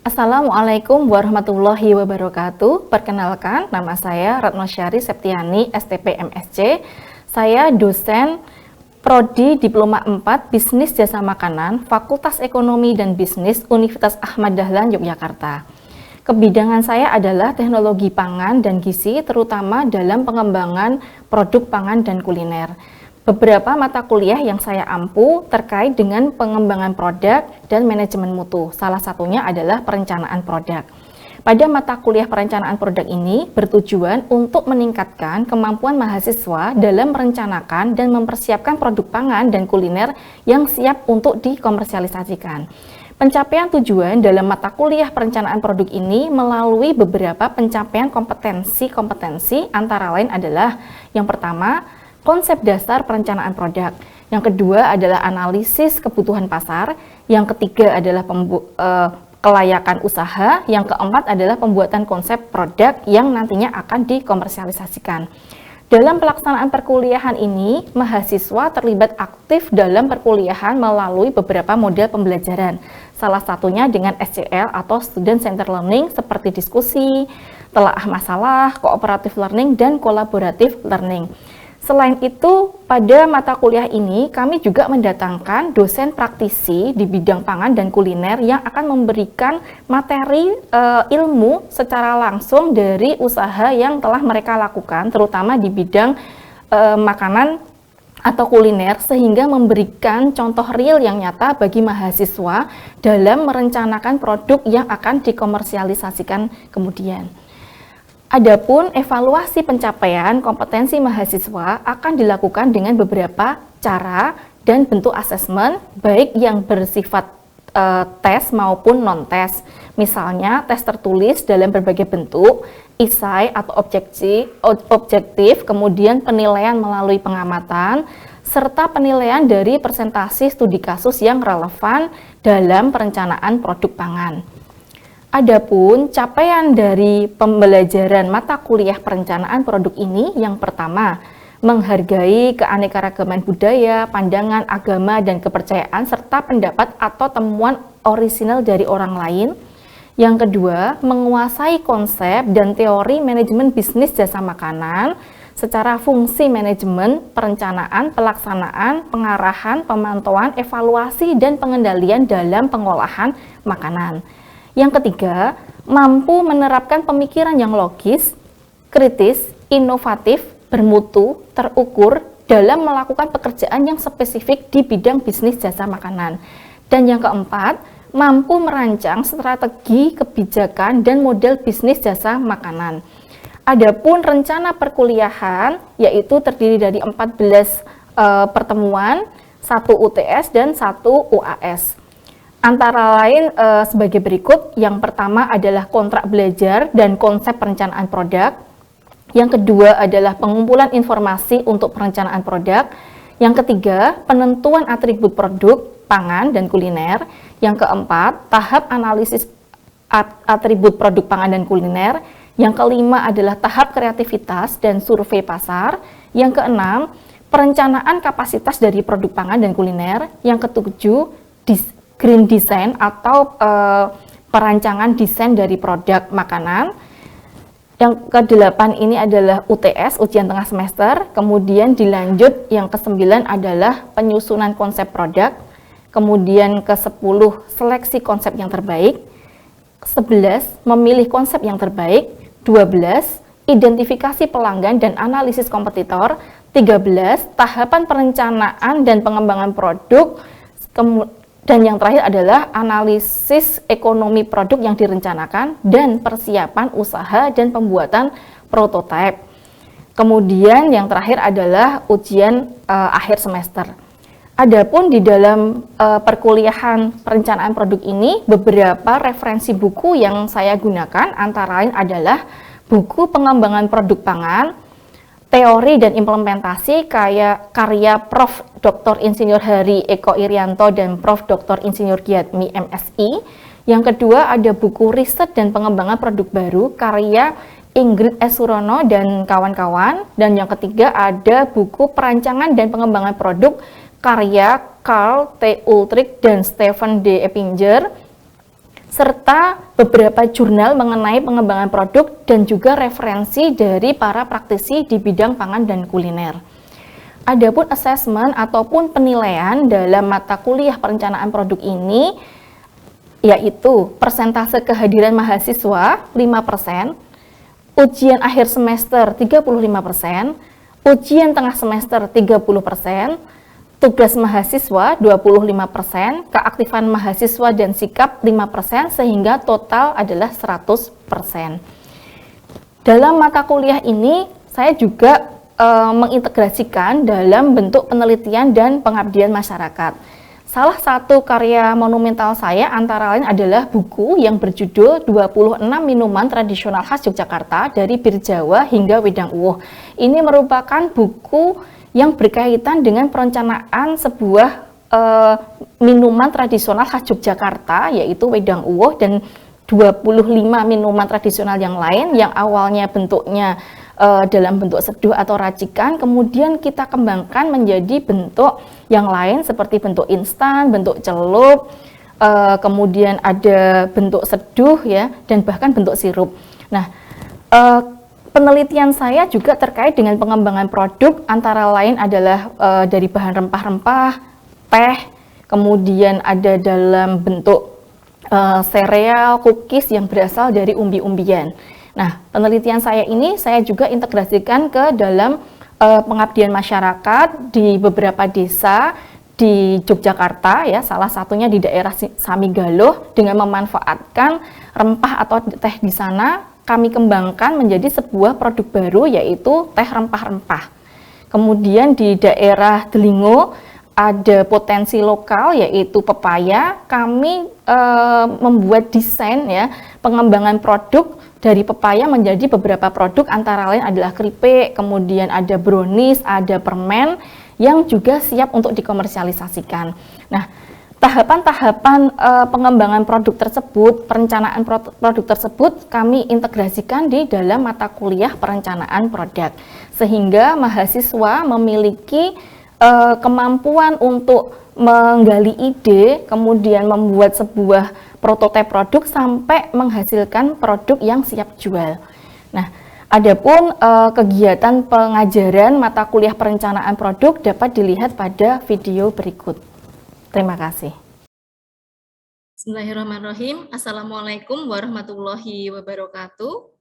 Assalamualaikum warahmatullahi wabarakatuh. Perkenalkan, nama saya Ratno Syari Septiani, STP MSc. Saya dosen Prodi Diploma 4 Bisnis Jasa Makanan, Fakultas Ekonomi dan Bisnis Universitas Ahmad Dahlan, Yogyakarta. Kebidangan saya adalah teknologi pangan dan gizi, terutama dalam pengembangan produk pangan dan kuliner. Beberapa mata kuliah yang saya ampu terkait dengan pengembangan produk dan manajemen mutu. Salah satunya adalah perencanaan produk. Pada mata kuliah perencanaan produk ini bertujuan untuk meningkatkan kemampuan mahasiswa dalam merencanakan dan mempersiapkan produk pangan dan kuliner yang siap untuk dikomersialisasikan. Pencapaian tujuan dalam mata kuliah perencanaan produk ini melalui beberapa pencapaian kompetensi antara lain adalah yang pertama, konsep dasar perencanaan produk. Yang kedua adalah analisis kebutuhan pasar. Yang ketiga adalah kelayakan usaha. Yang keempat adalah pembuatan konsep produk yang nantinya akan dikomersialisasikan. Dalam pelaksanaan perkuliahan ini, mahasiswa terlibat aktif dalam perkuliahan melalui beberapa model pembelajaran. Salah satunya dengan SCL atau Student Center Learning seperti diskusi, telaah masalah, cooperative learning, dan collaborative learning. Selain itu, pada mata kuliah ini kami juga mendatangkan dosen praktisi di bidang pangan dan kuliner yang akan memberikan materi ilmu secara langsung dari usaha yang telah mereka lakukan, terutama di bidang makanan atau kuliner, sehingga memberikan contoh real yang nyata bagi mahasiswa dalam merencanakan produk yang akan dikomersialisasikan kemudian. Adapun evaluasi pencapaian kompetensi mahasiswa akan dilakukan dengan beberapa cara dan bentuk asesmen, baik yang bersifat tes maupun non-tes. Misalnya tes tertulis dalam berbagai bentuk, esai atau objektif, kemudian penilaian melalui pengamatan, serta penilaian dari presentasi studi kasus yang relevan dalam perencanaan produk pangan. Adapun capaian dari pembelajaran mata kuliah perencanaan produk ini yang pertama, menghargai keanekaragaman budaya, pandangan, agama, dan kepercayaan serta pendapat atau temuan orisinal dari orang lain. Yang kedua, menguasai konsep dan teori manajemen bisnis jasa makanan secara fungsi manajemen, perencanaan, pelaksanaan, pengarahan, pemantauan, evaluasi, dan pengendalian dalam pengolahan makanan. Yang ketiga, mampu menerapkan pemikiran yang logis, kritis, inovatif, bermutu, terukur dalam melakukan pekerjaan yang spesifik di bidang bisnis jasa makanan. Dan yang keempat, mampu merancang strategi, kebijakan, dan model bisnis jasa makanan. Adapun rencana perkuliahan, yaitu terdiri dari 14 pertemuan, 1 UTS, dan 1 UAS. Antara lain sebagai berikut. Yang pertama adalah kontrak belajar dan konsep perencanaan produk. Yang kedua adalah pengumpulan informasi untuk perencanaan produk. Yang ketiga, penentuan atribut produk, pangan, dan kuliner. Yang keempat, tahap analisis atribut produk pangan dan kuliner. Yang kelima adalah tahap kreativitas dan survei pasar. Yang keenam, perencanaan kapasitas dari produk pangan dan kuliner. Yang ketujuh, green design atau perancangan desain dari produk makanan. Yang kedelapan ini adalah UTS, ujian tengah semester. Kemudian dilanjut yang kesembilan adalah penyusunan konsep produk. Kemudian ke-10 seleksi konsep yang terbaik. 11 memilih konsep yang terbaik. 12 identifikasi pelanggan dan analisis kompetitor. 13 tahapan perencanaan dan pengembangan produk. Dan yang terakhir adalah analisis ekonomi produk yang direncanakan dan persiapan usaha dan pembuatan prototipe. Kemudian yang terakhir adalah ujian akhir semester. Adapun di dalam perkuliahan perencanaan produk ini, beberapa referensi buku yang saya gunakan antara lain adalah buku pengembangan produk pangan, teori dan implementasi karya Prof. Dr. Insinyur Hari Eko Irianto dan Prof. Dr. Insinyur Giatmi MSI. Yang kedua ada buku riset dan pengembangan produk baru karya Ingrid S. Surono dan kawan-kawan. Dan yang ketiga ada buku perancangan dan pengembangan produk karya Carl T. Ulrich dan Stephen D. Eppinger. serta beberapa jurnal mengenai pengembangan produk dan juga referensi dari para praktisi di bidang pangan dan kuliner. Adapun asesmen ataupun penilaian dalam mata kuliah perencanaan produk ini yaitu persentase kehadiran mahasiswa 5%, ujian akhir semester 35%, ujian tengah semester 30%, tugas mahasiswa 25%, keaktifan mahasiswa dan sikap 5%, sehingga total adalah 100%. Dalam mata kuliah ini, saya juga mengintegrasikan dalam bentuk penelitian dan pengabdian masyarakat. Salah satu karya monumental saya antara lain adalah buku yang berjudul 26 Minuman Tradisional Khas Yogyakarta dari Bir Jawa hingga Wedang Uwoh. Ini merupakan buku yang berkaitan dengan perencanaan sebuah minuman tradisional khas Yogyakarta, yaitu Wedang Uwoh, dan 25 minuman tradisional yang lain yang awalnya bentuknya dalam bentuk seduh atau racikan, kemudian kita kembangkan menjadi bentuk yang lain seperti bentuk instan, bentuk celup, kemudian ada bentuk seduh ya, dan bahkan bentuk sirup. Nah, penelitian saya juga terkait dengan pengembangan produk, antara lain adalah dari bahan rempah-rempah, teh, kemudian ada dalam bentuk sereal, cookies yang berasal dari umbi-umbian. Nah, penelitian saya ini saya juga integrasikan ke dalam pengabdian masyarakat di beberapa desa di Yogyakarta ya, salah satunya di daerah Samigaloh, dengan memanfaatkan rempah atau teh di sana kami kembangkan menjadi sebuah produk baru, yaitu teh rempah-rempah. Kemudian di daerah Delingo ada potensi lokal yaitu pepaya. Kami membuat desain ya pengembangan produk dari pepaya menjadi beberapa produk, antara lain adalah keripik, kemudian ada brownies, ada permen yang juga siap untuk dikomersialisasikan. Nah, tahapan-tahapan pengembangan produk tersebut, perencanaan produk tersebut kami integrasikan di dalam mata kuliah perencanaan produk, sehingga mahasiswa memiliki kemampuan untuk menggali ide, kemudian membuat sebuah prototipe produk sampai menghasilkan produk yang siap jual. Nah, adapun kegiatan pengajaran mata kuliah perencanaan produk dapat dilihat pada video berikut. Terima kasih. Bismillahirrahmanirrahim. Assalamualaikum warahmatullahi wabarakatuh.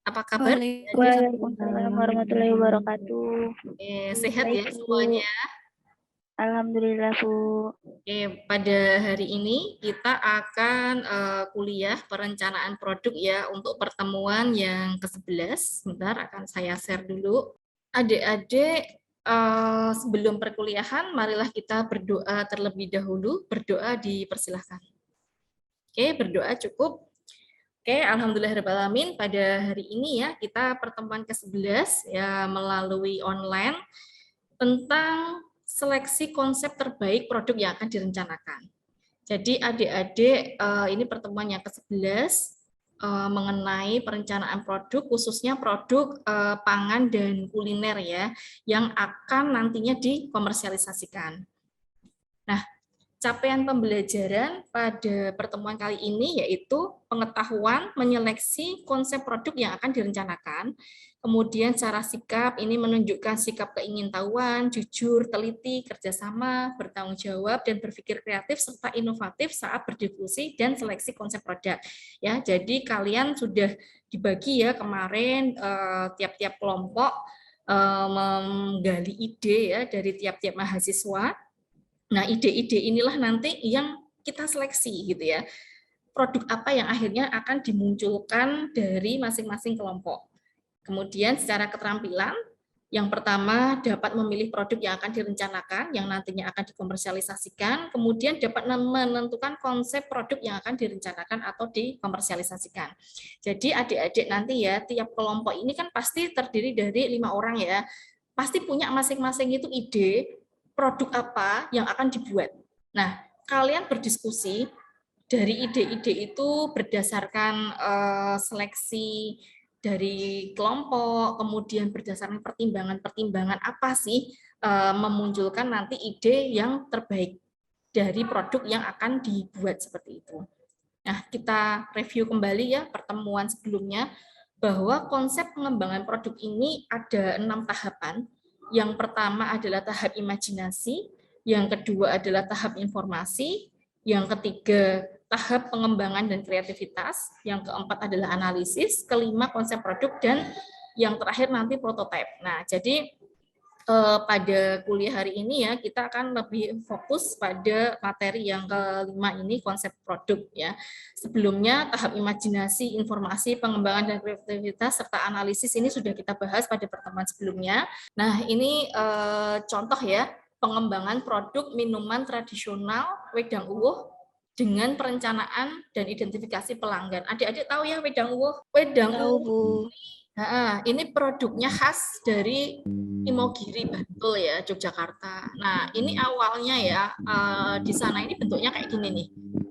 Apa kabar? Waalaikumsalam warahmatullahi wabarakatuh. Sehat ya semuanya? Alhamdulillah, Bu. Pada hari ini kita akan kuliah perencanaan produk ya untuk pertemuan yang ke-11. Sebentar, akan saya share dulu. Adik-adik, sebelum perkuliahan, marilah kita berdoa terlebih dahulu. Berdoa dipersilahkan. Berdoa cukup. Alhamdulillahirrahmanirrahim, pada hari ini ya kita pertemuan ke-11 ya melalui online tentang seleksi konsep terbaik produk yang akan direncanakan. Jadi adik-adik, ini pertemuan yang ke-11 mengenai perencanaan produk, khususnya produk pangan dan kuliner ya, yang akan nantinya dikomersialisasikan. Nah, capaian pembelajaran pada pertemuan kali ini yaitu pengetahuan menyeleksi konsep produk yang akan direncanakan, kemudian cara sikap ini menunjukkan sikap keingintahuan, jujur, teliti, kerjasama, bertanggung jawab, dan berpikir kreatif serta inovatif saat berdiskusi dan seleksi konsep produk. Ya, jadi kalian sudah dibagi ya kemarin tiap-tiap kelompok menggali ide ya dari tiap-tiap mahasiswa. Nah, ide-ide inilah nanti yang kita seleksi gitu ya. Produk apa yang akhirnya akan dimunculkan dari masing-masing kelompok. Kemudian secara keterampilan, yang pertama dapat memilih produk yang akan direncanakan, yang nantinya akan dikomersialisasikan, kemudian dapat menentukan konsep produk yang akan direncanakan atau dikomersialisasikan. Jadi adik-adik nanti ya, tiap kelompok ini kan pasti terdiri dari 5 orang ya, pasti punya masing-masing itu ide, produk apa yang akan dibuat. Nah, kalian berdiskusi dari ide-ide itu berdasarkan seleksi dari kelompok, kemudian berdasarkan pertimbangan-pertimbangan apa sih memunculkan nanti ide yang terbaik dari produk yang akan dibuat seperti itu. Nah, kita review kembali ya pertemuan sebelumnya, bahwa konsep pengembangan produk ini ada 6 tahapan. Yang pertama adalah tahap imajinasi, yang kedua adalah tahap informasi, yang ketiga tahap pengembangan dan kreativitas, yang keempat adalah analisis, kelima konsep produk, dan yang terakhir nanti prototipe. Nah, jadi pada kuliah hari ini ya kita akan lebih fokus pada materi yang kelima ini, konsep produk ya. Sebelumnya tahap imajinasi, informasi, pengembangan dan kreativitas serta analisis ini sudah kita bahas pada pertemuan sebelumnya. Nah, ini contoh ya pengembangan produk minuman tradisional Wedang Uwuh dengan perencanaan dan identifikasi pelanggan. Adik-adik tahu ya Wedang Uwuh? Wedang Tahu, Uwuh Bu. ini produknya khas dari Imogiri, Bantul ya, Yogyakarta. Nah, ini awalnya ya di sana ini bentuknya kayak gini nih,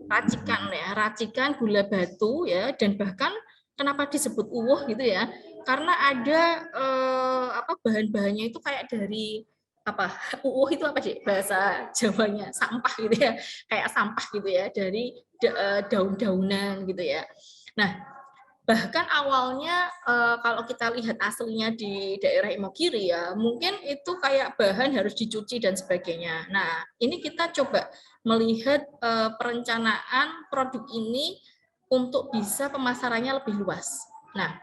racikan ya, racikan gula batu ya, dan bahkan kenapa disebut uwuh gitu ya? Karena ada bahan-bahannya itu kayak dari apa? Uwuh itu apa sih bahasa Jawanya? Sampah gitu ya, kayak sampah gitu ya, dari daun-daunan gitu ya. Nah, bahkan awalnya kalau kita lihat aslinya di daerah Imogiri ya, mungkin itu kayak bahan harus dicuci dan sebagainya. Nah, ini kita coba melihat perencanaan produk ini untuk bisa pemasarannya lebih luas. Nah,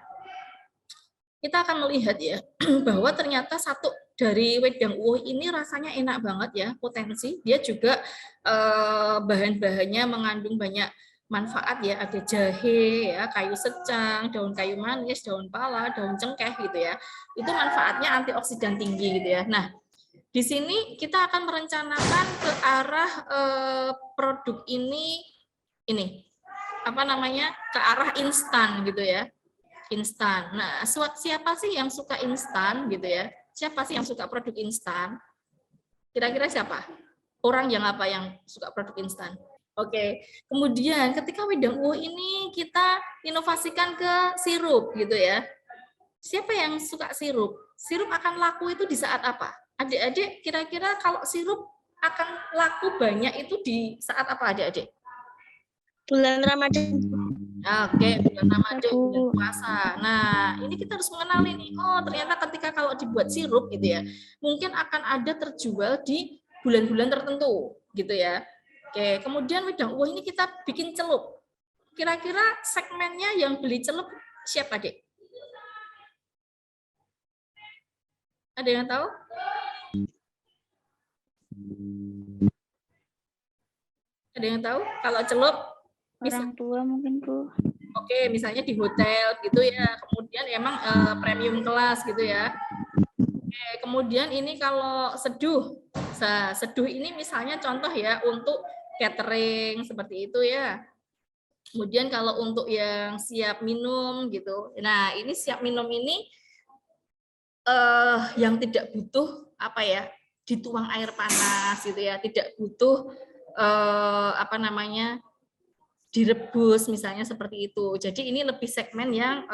kita akan melihat ya bahwa ternyata satu dari Wedang Uwuh ini rasanya enak banget ya, potensi. Dia juga bahan-bahannya mengandung banyak manfaat ya, ada jahe ya, kayu secang, daun kayu manis, daun pala, daun cengkeh gitu ya. Itu manfaatnya antioksidan tinggi gitu ya. Nah, di sini kita akan merencanakan ke arah produk ini apa namanya? Ke arah instan gitu ya. Instan. Nah, siapa sih yang suka instan gitu ya? Siapa sih yang suka produk instan? Kira-kira siapa? Orang yang apa yang suka produk instan? Oke, kemudian ketika Wedang Uwuh ini kita inovasikan ke sirup gitu ya. Siapa yang suka sirup? Sirup akan laku itu di saat apa? Adik-adik kira-kira kalau sirup akan laku banyak itu di saat apa adik-adik? Bulan Ramadan. Oke, bulan Ramadan, Aku bulan puasa. Nah, ini kita harus mengenali nih, oh ternyata ketika kalau dibuat sirup gitu ya, mungkin akan ada terjual di bulan-bulan tertentu gitu ya. Oke, kemudian Wedang Uwuh ini kita bikin celup. Kira-kira segmennya yang beli celup siapa, Dek? Ada yang tahu? Ada yang tahu? Kalau celup orang tua mungkin, Bu. Oke, misalnya di hotel gitu ya, kemudian emang premium kelas gitu ya. Oke, kemudian ini kalau seduh, seduh ini misalnya contoh ya untuk catering seperti itu ya. Kemudian kalau untuk yang siap minum gitu, nah ini siap minum ini yang tidak butuh apa ya, dituang air panas gitu ya, tidak butuh apa namanya, direbus misalnya seperti itu. Jadi ini lebih segmen yang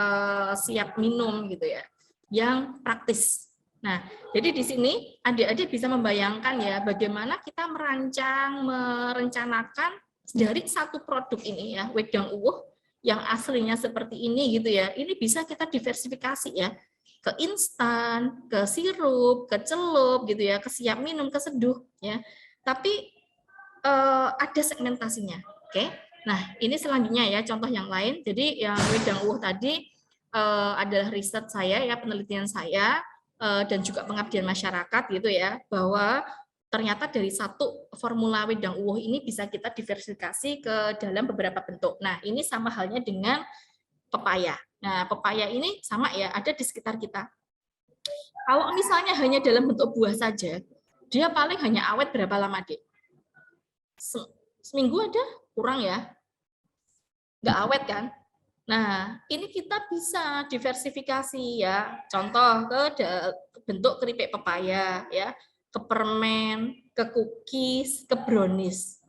siap minum gitu ya, yang praktis. Nah, jadi di sini adik-adik bisa membayangkan ya bagaimana kita merencanakan dari satu produk ini ya, Wedang Uwuh yang aslinya seperti ini gitu ya. Ini bisa kita diversifikasi ya, ke instan, ke sirup, ke celup gitu ya, ke siap minum, ke seduh ya. Tapi ada segmentasinya. Oke. Nah, ini selanjutnya ya contoh yang lain. Jadi yang Wedang Uwuh tadi adalah riset saya ya, penelitian saya dan juga pengabdian masyarakat gitu ya, bahwa ternyata dari satu formula Wedang Uwuh ini bisa kita diversifikasi ke dalam beberapa bentuk. Nah, ini sama halnya dengan pepaya. Nah, pepaya ini sama ya, ada di sekitar kita. Kalau misalnya hanya dalam bentuk buah saja, dia paling hanya awet berapa lama, Dek? Seminggu ada? Kurang ya? Nggak awet kan? Nah, ini kita bisa diversifikasi ya. Contoh ke bentuk keripik pepaya ya, ke permen, ke cookies, ke brownies.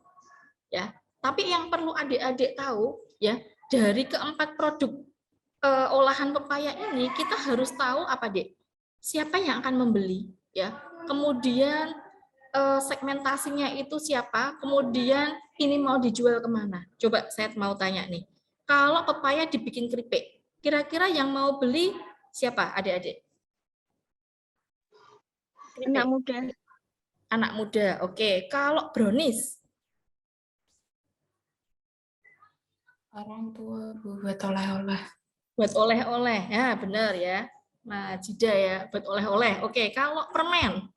Ya. Tapi yang perlu adik-adik tahu ya, dari keempat produk olahan pepaya ini kita harus tahu apa, Dek? Siapa yang akan membeli ya. Kemudian segmentasinya itu siapa, kemudian ini mau dijual kemana. Coba saya mau tanya nih, kalau pepaya dibikin keripik, kira-kira yang mau beli siapa, adik-adik? Anak Keripik, muda. anak muda. Oke, kalau brownies, Orang tua buat oleh-oleh. buat oleh-oleh, ya benar ya. Nah, jeda ya, buat oleh-oleh. Oke, kalau permen,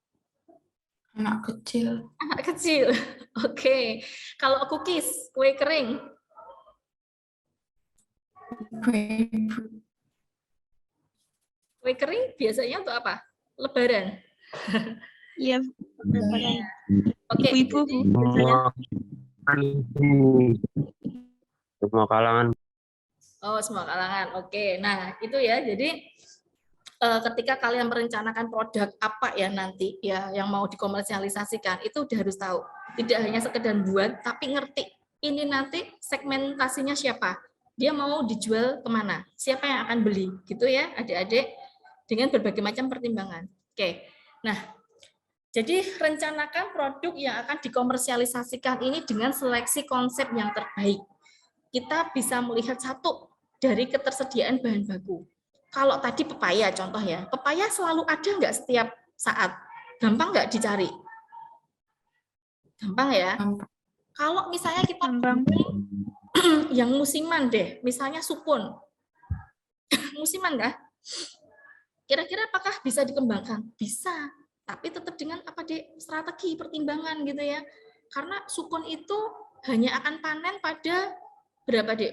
Anak kecil. anak kecil. Oke, kalau cookies, kue kering, Ibu-ibu. kue kering biasanya untuk apa? Lebaran. Iya, lebaran. Oke, Ibu-ibu, jadi Bu, biasanya. Semua kalangan. oh semua kalangan. Oke, nah itu ya. Jadi ketika kalian merencanakan produk apa ya nanti ya yang mau dikomersialisasikan itu udah harus tahu. Tidak hanya sekedar buat, tapi ngerti ini nanti segmentasinya siapa, dia mau dijual kemana, siapa yang akan beli, gitu ya adik-adik, dengan berbagai macam pertimbangan. Oke, nah jadi rencanakan produk yang akan dikomersialisasikan ini dengan seleksi konsep yang terbaik. Kita bisa melihat satu dari ketersediaan bahan baku. Kalau tadi pepaya contoh ya, pepaya selalu ada nggak setiap saat? Gampang nggak dicari? Gampang ya. Gampang. Kalau misalnya kita Gampang. yang musiman deh, misalnya supun, musiman kah? Kira-kira apakah bisa dikembangkan? Bisa, tapi tetap dengan apa deh strategi pertimbangan gitu ya. Karena supun itu hanya akan panen pada berapa deh?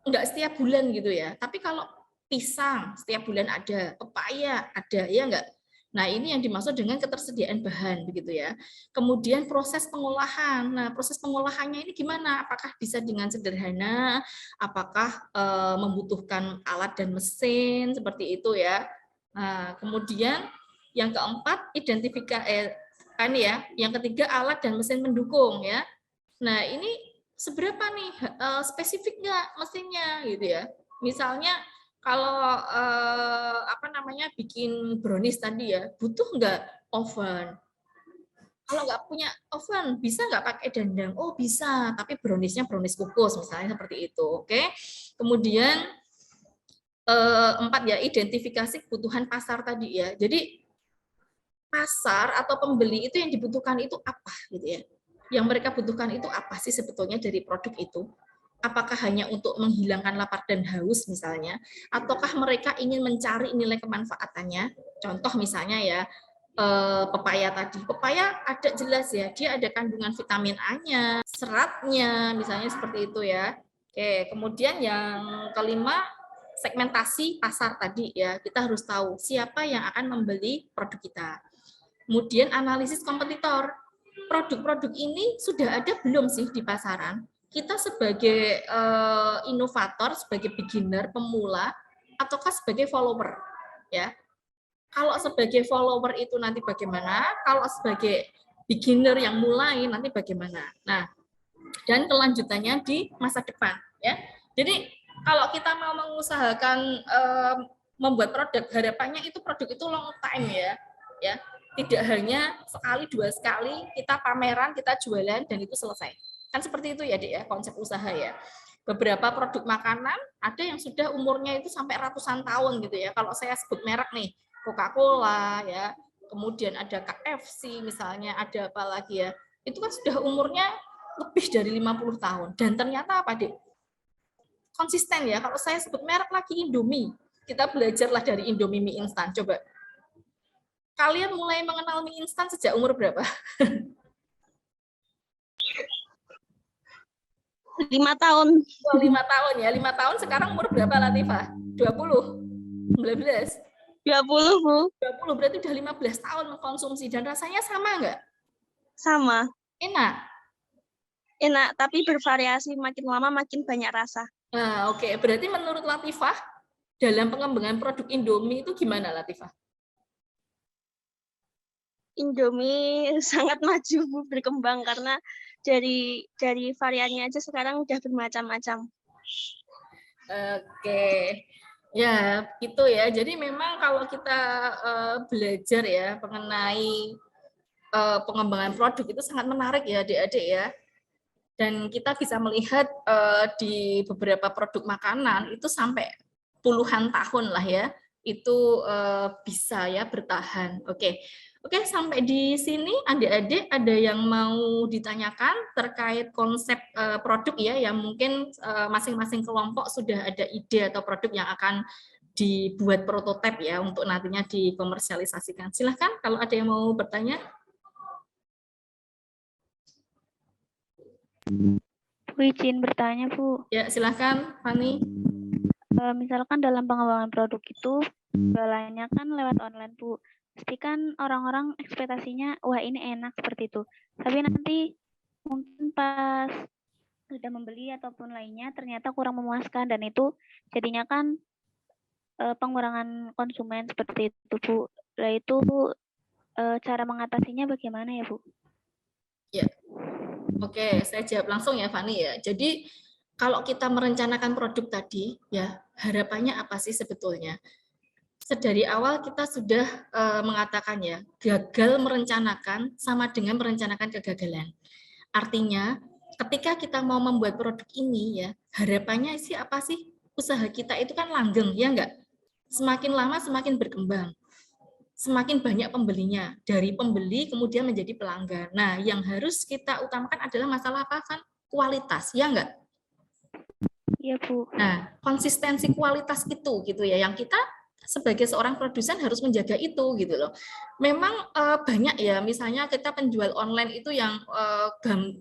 Enggak setiap bulan gitu ya. Tapi kalau pisang setiap bulan ada, pepaya ada, ya enggak? Nah, ini yang dimaksud dengan ketersediaan bahan begitu ya. Kemudian proses pengolahan. Nah, proses pengolahannya ini gimana? Apakah bisa dengan sederhana? Apakah membutuhkan alat dan mesin seperti itu ya? Nah, kemudian yang keempat identifikasi ya. Yang ketiga alat dan mesin pendukung ya. Nah, ini seberapa nih spesifik nggak mesinnya gitu ya. Misalnya kalau apa namanya bikin brownies tadi ya, butuh nggak oven? Kalau nggak punya oven, bisa nggak pakai dandang? Oh bisa, tapi browniesnya brownies kukus misalnya seperti itu. Oke. Kemudian empat ya identifikasi kebutuhan pasar tadi ya. Jadi pasar atau pembeli itu yang dibutuhkan itu apa gitu ya. Yang mereka butuhkan itu apa sih sebetulnya dari produk itu? Apakah hanya untuk menghilangkan lapar dan haus misalnya, ataukah mereka ingin mencari nilai kemanfaatannya? Contoh misalnya ya, pepaya tadi. Pepaya ada jelas ya, dia ada kandungan vitamin A-nya, seratnya, misalnya seperti itu ya. Oke, kemudian yang kelima, segmentasi pasar tadi ya. Kita harus tahu siapa yang akan membeli produk kita. Kemudian analisis kompetitor. Produk-produk ini sudah ada belum sih di pasaran? Kita sebagai inovator, sebagai beginner, pemula, ataukah sebagai follower? Ya, kalau sebagai follower itu nanti bagaimana? Kalau sebagai beginner yang mulai nanti bagaimana? Nah, dan kelanjutannya di masa depan. Ya, jadi kalau kita mau mengusahakan membuat produk, harapannya itu produk itu long time ya. Tidak hanya sekali dua sekali kita pameran, kita jualan dan itu selesai. Kan seperti itu ya, Dek ya, konsep usaha ya. Beberapa produk makanan ada yang sudah umurnya itu sampai ratusan tahun gitu ya. Kalau saya sebut merek nih, Coca-Cola ya, kemudian ada KFC misalnya, ada apa lagi ya. Itu kan sudah umurnya lebih dari 50 tahun dan ternyata apa, Dek? Konsisten ya. Kalau saya sebut merek lagi Indomie, kita belajarlah dari Indomie mie instan. Coba kalian mulai mengenal mie instan sejak umur berapa? 5 tahun. Oh, 5 tahun ya. 5 tahun sekarang umur berapa Latifah? 20? 19? 20, Bu. 20 berarti udah 15 tahun mengkonsumsi dan rasanya sama nggak? Sama. Enak. Enak, tapi bervariasi. Makin lama makin banyak rasa. Nah, oke. Berarti menurut Latifah dalam pengembangan produk Indomie itu gimana Latifah? Indomie sangat maju, Bu, berkembang karena dari variannya aja sekarang udah bermacam-macam. Oke. Ya, gitu ya. Jadi memang kalau kita belajar ya mengenai pengembangan produk itu sangat menarik ya adik-adik ya. Dan kita bisa melihat di beberapa produk makanan itu sampai puluhan tahun lah ya, itu bisa ya bertahan. Oke, sampai di sini adik-adik ada yang mau ditanyakan terkait konsep produk ya, yang mungkin masing-masing kelompok sudah ada ide atau produk yang akan dibuat prototipe ya untuk nantinya dikomersialisasikan. Silahkan kalau ada yang mau bertanya. Bu, izin bertanya, Bu. Ya, silahkan, Fani. Misalkan dalam pengembangan produk itu, jualannya kan lewat online, Bu. Pasti kan orang-orang ekspektasinya, wah ini enak seperti itu. Tapi nanti mungkin pas sudah membeli ataupun lainnya, ternyata kurang memuaskan. Dan itu jadinya kan pengurangan konsumen seperti itu, Bu. Nah, itu cara mengatasinya bagaimana ya, Bu? Ya. Oke, saya jawab langsung ya, Fani ya. Jadi kalau kita merencanakan produk tadi, ya harapannya apa sih sebetulnya? Sedari awal kita sudah mengatakan ya, gagal merencanakan sama dengan merencanakan kegagalan. Artinya, ketika kita mau membuat produk ini ya, harapannya sih apa sih? Usaha kita itu kan langgeng, ya enggak? Semakin lama semakin berkembang. Semakin banyak pembelinya, dari pembeli kemudian menjadi pelanggan. Nah, yang harus kita utamakan adalah masalah apa kan? Kualitas, ya enggak? Iya, Bu. Nah, konsistensi kualitas itu gitu ya, yang kita sebagai seorang produsen harus menjaga itu gitu loh. Memang banyak ya, misalnya kita penjual online itu yang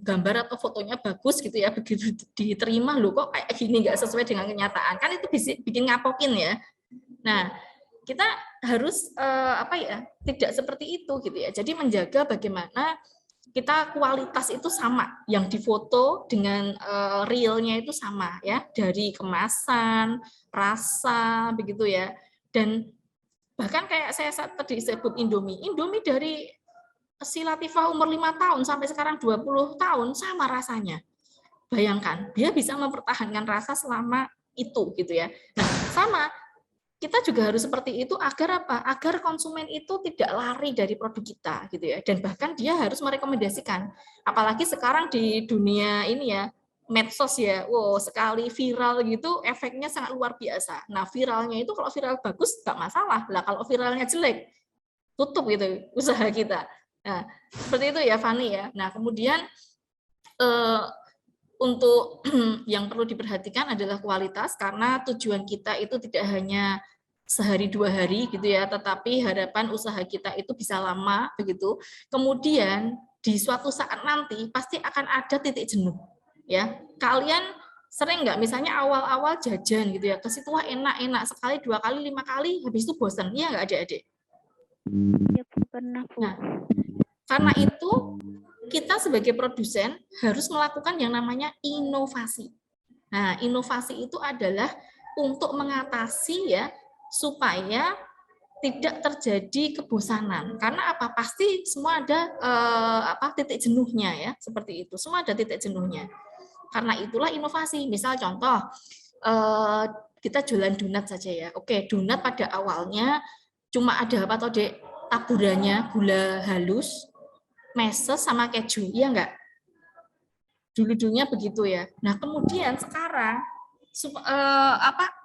gambar atau fotonya bagus gitu ya, begitu diterima loh kok kayak gini nggak sesuai dengan kenyataan, kan itu bikin ngapokin ya. Nah, kita harus tidak seperti itu gitu ya. Jadi menjaga bagaimana kita kualitas itu sama, yang difoto dengan realnya itu sama ya, dari kemasan, rasa begitu ya. Dan bahkan kayak saya tadi sebut Indomie dari si Latifah umur 5 tahun sampai sekarang 20 tahun sama rasanya. Bayangkan, dia bisa mempertahankan rasa selama itu gitu ya. Nah, sama kita juga harus seperti itu agar apa? Agar konsumen itu tidak lari dari produk kita gitu ya. Dan bahkan dia harus merekomendasikan. Apalagi sekarang di dunia ini ya, medsos ya. Wow, sekali viral gitu efeknya sangat luar biasa. Nah, viralnya itu kalau viral bagus enggak masalah. Lah kalau viralnya jelek tutup gitu usaha kita. Nah, seperti itu ya Fani ya. Nah, kemudian untuk yang perlu diperhatikan adalah kualitas, karena tujuan kita itu tidak hanya sehari 2 hari gitu ya, tetapi harapan usaha kita itu bisa lama begitu. Kemudian di suatu saat nanti pasti akan ada titik jenuh ya. Kalian sering nggak misalnya awal-awal jajan gitu ya, ke situ wah enak-enak, sekali, 2 kali, 5 kali, habis itu bosan. Iya nggak adik-adik? Ya, pernah, Bu. Nah, karena itu kita sebagai produsen harus melakukan yang namanya inovasi. Nah, inovasi itu adalah untuk mengatasi ya, supaya tidak terjadi kebosanan. Karena apa? Pasti semua ada titik jenuhnya ya, seperti itu. Semua ada titik jenuhnya. Karena itulah inovasi. Misal contoh, kita jualan donat saja ya. Oke, donat pada awalnya cuma ada apa toh, Dek? Taburannya gula halus, meses sama keju, iya enggak? Dulu-dulunya begitu ya. Nah, kemudian sekarang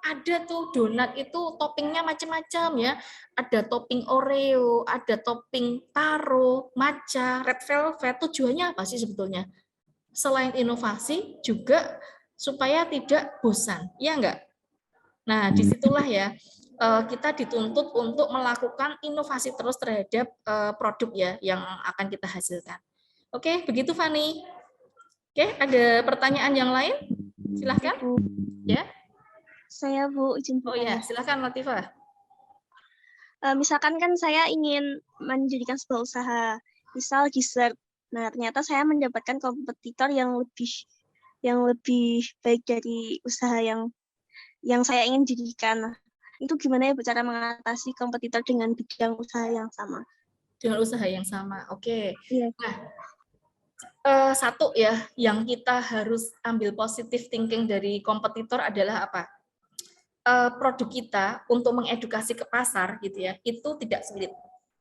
ada tuh donat itu toppingnya macam-macam ya. Ada topping Oreo, ada topping taro, matcha, red velvet. Tujuannya apa sih sebetulnya? Selain inovasi juga supaya tidak bosan, ya enggak? Nah, disitulah ya kita dituntut untuk melakukan inovasi terus terhadap produk ya yang akan kita hasilkan. Oke, begitu Fani. Oke, ada pertanyaan yang lain? Silahkan. Bu. Ya. Saya Bu, izin Oh bertanya. ya, silakan Latifah. Misalkan kan saya ingin mendirikan sebuah usaha, misal dessert. Nah, ternyata saya mendapatkan kompetitor yang lebih baik dari usaha yang saya ingin dirikan. Nah, itu gimana ya Bu cara mengatasi kompetitor dengan bidang usaha yang sama? Dengan usaha yang sama. Oke. Iya. Nah, satu ya, yang kita harus ambil positive thinking dari kompetitor adalah apa? Produk kita untuk mengedukasi ke pasar gitu ya, itu tidak sulit.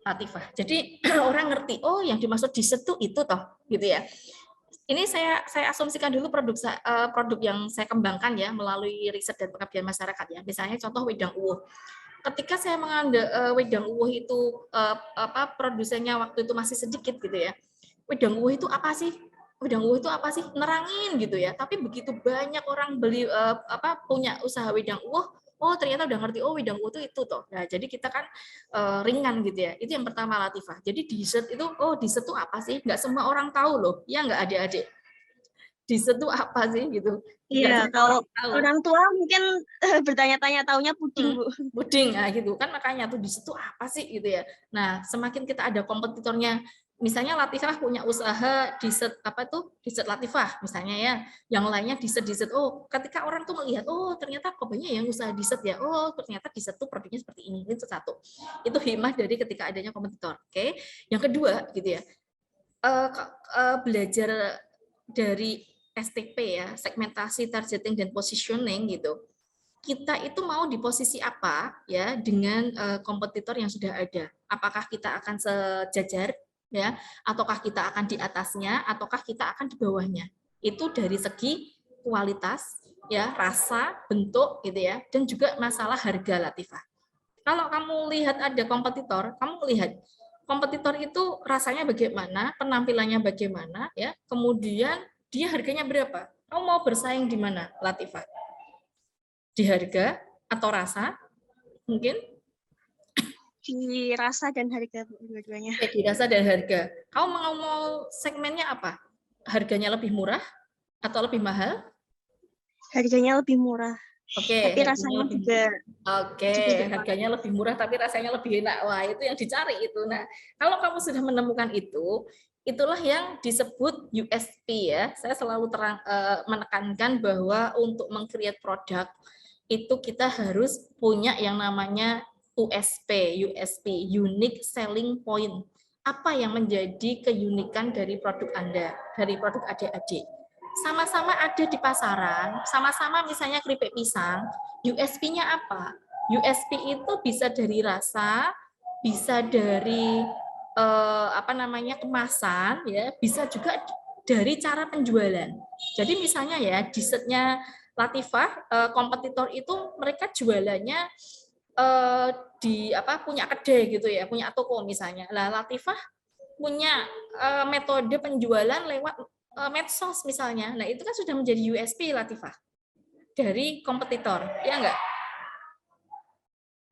Latifah. Jadi orang ngerti, oh yang dimaksud dessert tuh itu toh, gitu ya. Ini saya asumsikan dulu produk yang saya kembangkan ya melalui riset dan pengabdian masyarakat ya. Misalnya contoh wedang uwuh. Ketika saya mengambil wedang uwuh itu produsennya waktu itu masih sedikit gitu ya. Wedang uwuh itu apa sih? Wedang uwuh itu apa sih? Nerangin gitu ya. Tapi begitu banyak orang beli punya usaha wedang uwuh, oh ternyata udah ngerti, oh wedang uwuh itu toh. Nah, jadi kita kan ringan gitu ya. Itu yang pertama Latifah. Jadi dessert itu, oh dessert itu apa sih? Nggak semua orang tahu loh. Ya nggak adik-adik. Dessert itu apa sih gitu. Iya, kalau orang tua mungkin bertanya-tanya taunya puding, Bu. Puding, nah gitu kan, makanya tuh dessert itu apa sih gitu ya. Nah, semakin kita ada kompetitornya, misalnya Latifah punya usaha dessert dessert Latifah misalnya ya, yang lainnya dessert. Oh, ketika orang tuh melihat, oh ternyata kok banyak yang usaha dessert ya, oh ternyata dessert tuh produknya seperti ini. Itu satu. Itu hikmah dari ketika adanya kompetitor. Oke. Yang kedua gitu ya, belajar dari STP ya, segmentasi, targeting dan positioning gitu. Kita itu mau di posisi apa ya dengan kompetitor yang sudah ada? Apakah kita akan sejajar ya, ataukah kita akan di atasnya, ataukah kita akan di bawahnya? Itu dari segi kualitas ya, rasa, bentuk gitu ya, dan juga masalah harga Latifah. Kalau kamu lihat ada kompetitor, kamu lihat kompetitor itu rasanya bagaimana, penampilannya bagaimana ya, kemudian dia harganya berapa? Kamu mau bersaing di mana, Latifah? Di harga atau rasa mungkin? Di rasa dan harga dua-duanya. Di rasa dan harga. Kamu mau segmennya apa? Harganya lebih murah atau lebih mahal? Harganya lebih murah. Oke, tapi rasanya juga harganya lebih murah tapi rasanya lebih enak. Wah, itu yang dicari itu. Nah, kalau kamu sudah menemukan itu, itulah yang disebut USP ya. Saya selalu menekankan bahwa untuk meng-create produk itu kita harus punya yang namanya USP, Unique Selling Point. Apa yang menjadi keunikan dari produk Anda, dari produk adik-adik? Sama-sama ada di pasaran, sama-sama misalnya keripik pisang, USP-nya apa? USP itu bisa dari rasa, bisa dari kemasan, ya, bisa juga dari cara penjualan. Jadi misalnya ya, dessertnya Latifah, kompetitor itu mereka jualannya punya kedai gitu ya, punya toko misalnya. Lah Latifah punya metode penjualan lewat medsos misalnya. Nah, itu kan sudah menjadi USP Latifah dari kompetitor, ya enggak?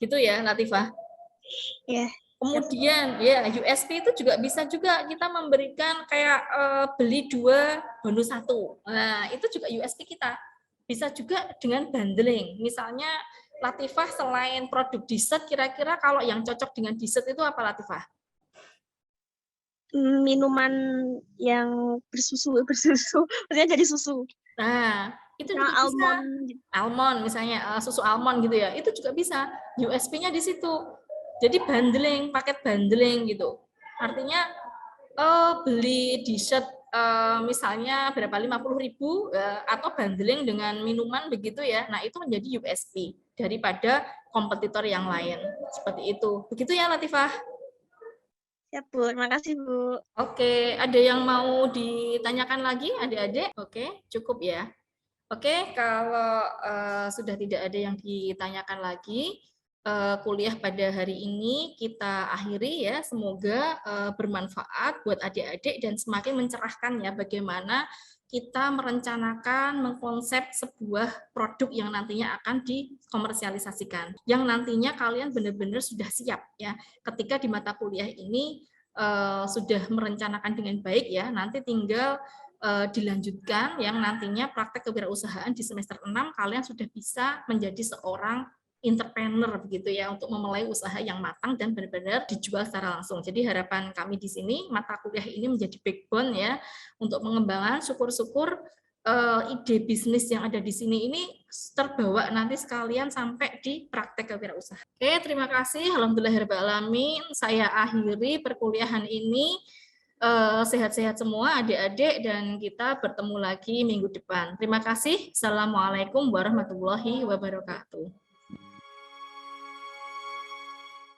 Gitu ya, Latifah. Ya. Kemudian ya USP itu juga bisa juga kita memberikan kayak beli 2 bonus 1. Nah, itu juga USP kita. Bisa juga dengan bundling. Misalnya Latifah selain produk dessert, kira-kira kalau yang cocok dengan dessert itu apa Latifah? Minuman yang bersusu, maksudnya jadi susu. Nah, itu juga almond. Bisa. Almond misalnya, susu almond gitu ya, itu juga bisa. USP-nya di situ. Jadi bundling, paket bundling gitu. Artinya beli dessert misalnya berapa 50.000 atau bundling dengan minuman begitu ya. Nah, itu menjadi USP daripada kompetitor yang lain. Seperti itu. Begitu ya Latifah? Ya, Bu. Terima kasih, Bu. Oke, ada yang mau ditanyakan lagi adik-adik? Oke, cukup ya. Oke, kalau sudah tidak ada yang ditanyakan lagi, kuliah pada hari ini kita akhiri ya. Semoga bermanfaat buat adik-adik dan semakin mencerahkan ya bagaimana kita merencanakan, mengkonsep sebuah produk yang nantinya akan dikomersialisasikan. Yang nantinya kalian benar-benar sudah siap ya. Ketika di mata kuliah ini sudah merencanakan dengan baik ya, nanti tinggal dilanjutkan yang nantinya praktek kewirausahaan di semester 6 kalian sudah bisa menjadi seorang entrepreneur begitu ya, untuk memulai usaha yang matang dan benar-benar dijual secara langsung. Jadi harapan kami di sini mata kuliah ini menjadi backbone ya untuk pengembangan. Syukur-syukur ide bisnis yang ada di sini ini terbawa nanti sekalian sampai di praktek kewirausahaan. Oke, terima kasih. Alhamdulillahirrahmanirrahim. Saya akhiri perkuliahan ini. Sehat-sehat semua adik-adik dan kita bertemu lagi minggu depan. Terima kasih. Assalamualaikum warahmatullahi wabarakatuh.